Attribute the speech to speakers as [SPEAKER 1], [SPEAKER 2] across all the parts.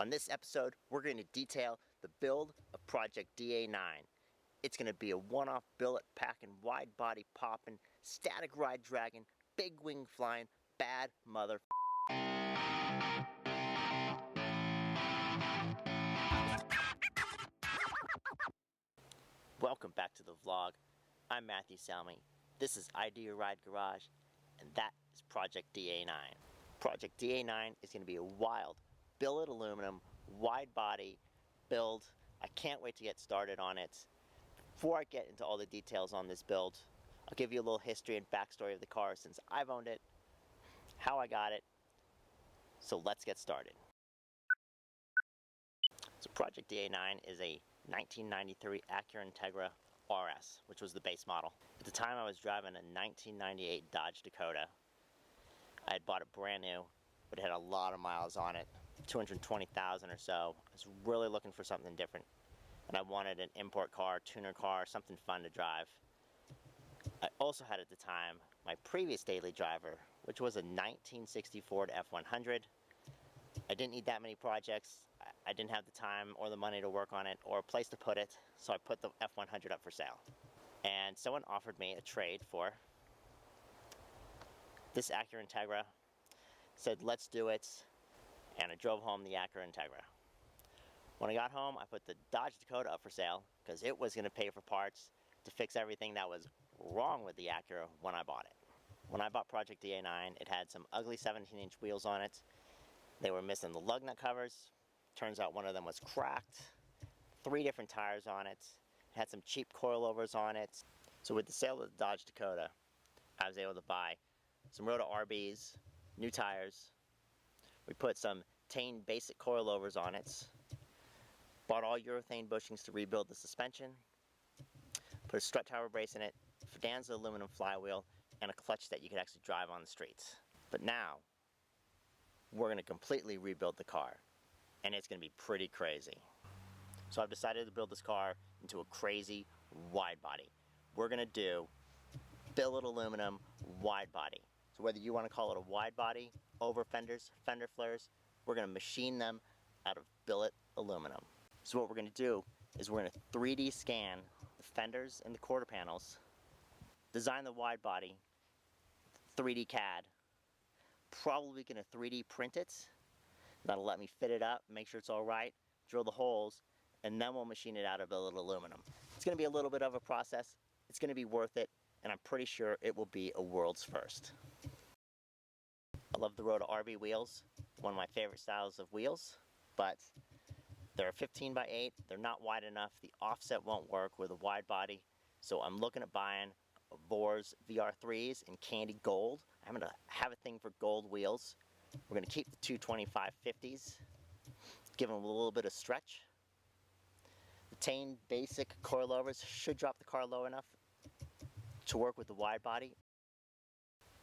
[SPEAKER 1] On this episode, we're going to detail the build of Project DA9. It's going to be a one-off billet packing, wide body popping, static ride dragging, big wing flying, bad mother. Welcome back to the vlog. I'm Matthew Salmi. This is Idea Ride Garage, and that is Project DA9. Project DA9 is going to be a wild billet aluminum, wide body build. I can't wait to get started on it. Before I get into all the details on this build, I'll give you a little history and backstory of the car since I've owned it, how I got it. So let's get started. So Project DA9 is a 1993 Acura Integra RS, which was the base model. At the time I was driving a 1998 Dodge Dakota. I had bought it brand new, but it had a lot of miles on it, 220,000 or so. I was really looking for something different, and I wanted an import car, tuner car, something fun to drive. I also had at the time my previous daily driver, which was a 1960 Ford F100. I didn't need that many projects. I didn't have the time or the money to work on it or a place to put it, so I put the F100 up for sale. And someone offered me a trade for this Acura Integra, said let's do it, and I drove home the Acura Integra. When I got home, I put the Dodge Dakota up for sale because it was going to pay for parts to fix everything that was wrong with the Acura when I bought it. When I bought Project DA9, it had some ugly 17-inch wheels on it. They were missing the lug nut covers. Turns out one of them was cracked. 3 different tires on it. It had some cheap coilovers on it. So with the sale of the Dodge Dakota, I was able to buy some Roto RBs, new tires. We put some Tane basic coilovers on it. Bought all urethane bushings to rebuild the suspension. Put a strut tower brace in it, Fidanza aluminum flywheel, and a clutch that you could actually drive on the streets. But now, we're going to completely rebuild the car, and it's going to be pretty crazy. So I've decided to build this car into a crazy wide body. We're going to do billet aluminum wide body. So whether you want to call it a wide body, over fenders, fender flares, we're going to machine them out of billet aluminum. So what we're going to do is we're going to 3D scan the fenders and the quarter panels, design the wide body, 3D CAD, probably going to 3D print it. That'll let me fit it up, make sure it's all right, drill the holes, and then we'll machine it out of billet aluminum. It's going to be a little bit of a process. It's going to be worth it, and I'm pretty sure it will be a world's first. I love the Roto RB wheels, one of my favorite styles of wheels, but they're 15 by 8, they're not wide enough, the offset won't work with a wide body, so I'm looking at buying Vors VR3s in candy gold. I'm going to have a thing for gold wheels. We're going to keep the 225/50s, give them a little bit of stretch. The Tane basic coilovers should drop the car low enough to work with the wide body.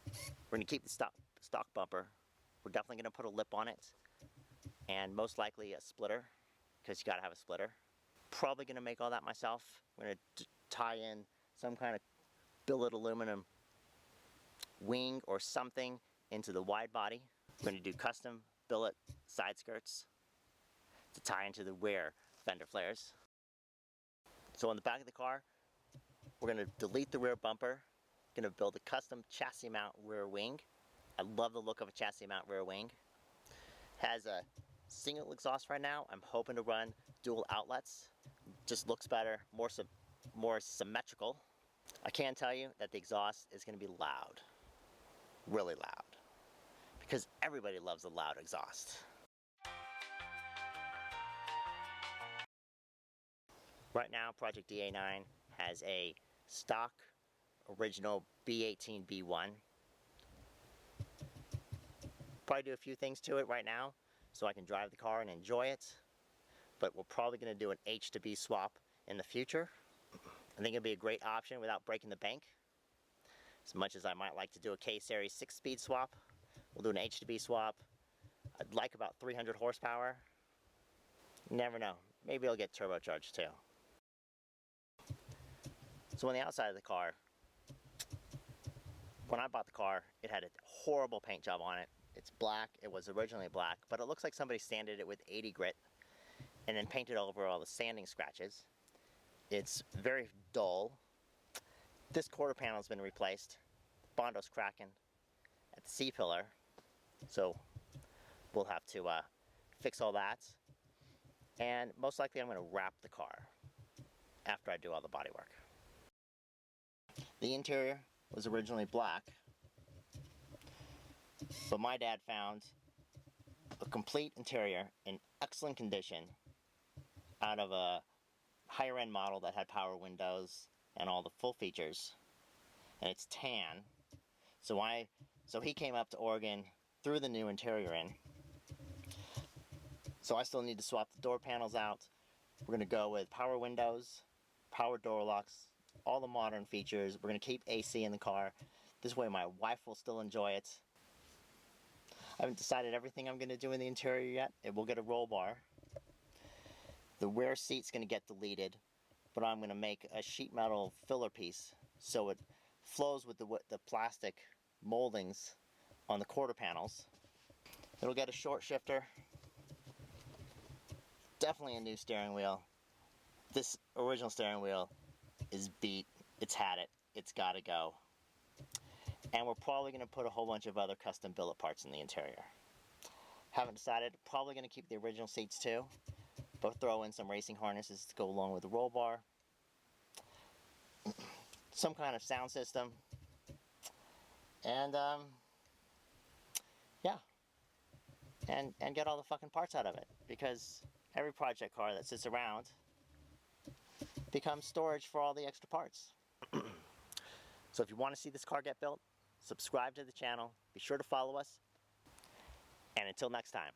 [SPEAKER 1] We're going to keep the stock bumper. We're definitely going to put a lip on it, and most likely a splitter, because you got to have a splitter. Probably going to make all that myself. We're going to tie in some kind of billet aluminum wing or something into the wide body. We're going to do custom billet side skirts to tie into the rear fender flares. So on the back of the car, we're going to delete the rear bumper. Going to build a custom chassis mount rear wing. I love the look of a chassis mount rear wing. Has a single exhaust right now. I'm hoping to run dual outlets. Just looks better, more symmetrical. I can tell you that the exhaust is going to be loud, really loud, because everybody loves a loud exhaust. Right now, Project DA9 has a stock original B18 B1. Probably do a few things to it right now so I can drive the car and enjoy it, but we're probably going to do an H to B swap in the future. I think it'd be a great option without breaking the bank. As much as I might like to do a K-Series 6-speed swap, we'll do an H to B swap. I'd like about 300 horsepower. You never know, maybe it'll get turbocharged too. So on the outside of the car, when I bought the car, it had a horrible paint job on it, It's black. It was originally black, but it looks like somebody sanded it with 80 grit and then painted over all the sanding scratches. It's very dull. This quarter panel has been replaced. Bondo's cracking at the C-pillar, so we'll have to fix all that. And most likely I'm going to wrap the car after I do all the body work. The interior was originally black, but my dad found a complete interior in excellent condition out of a higher end model that had power windows and all the full features, and it's tan. So he came up to Oregon, threw the new interior in. So I still need to swap the door panels out. We're going to go with power windows, power door locks, all the modern features. We're going to keep AC in the car. This way my wife will still enjoy it. I haven't decided everything I'm going to do in the interior yet. It will get a roll bar. The rear seat's going to get deleted, but I'm going to make a sheet metal filler piece so it flows with the plastic moldings on the quarter panels. It'll get a short shifter. Definitely a new steering wheel. This original steering wheel is beat. It's had it. It's got to go. And we're probably going to put a whole bunch of other custom billet parts in the interior. Haven't decided. Probably going to keep the original seats too, but throw in some racing harnesses to go along with the roll bar. Some kind of sound system. And yeah. And get all the fucking parts out of it, because every project car that sits around becomes storage for all the extra parts. So if you want to see this car get built, subscribe to the channel, be sure to follow us, and until next time.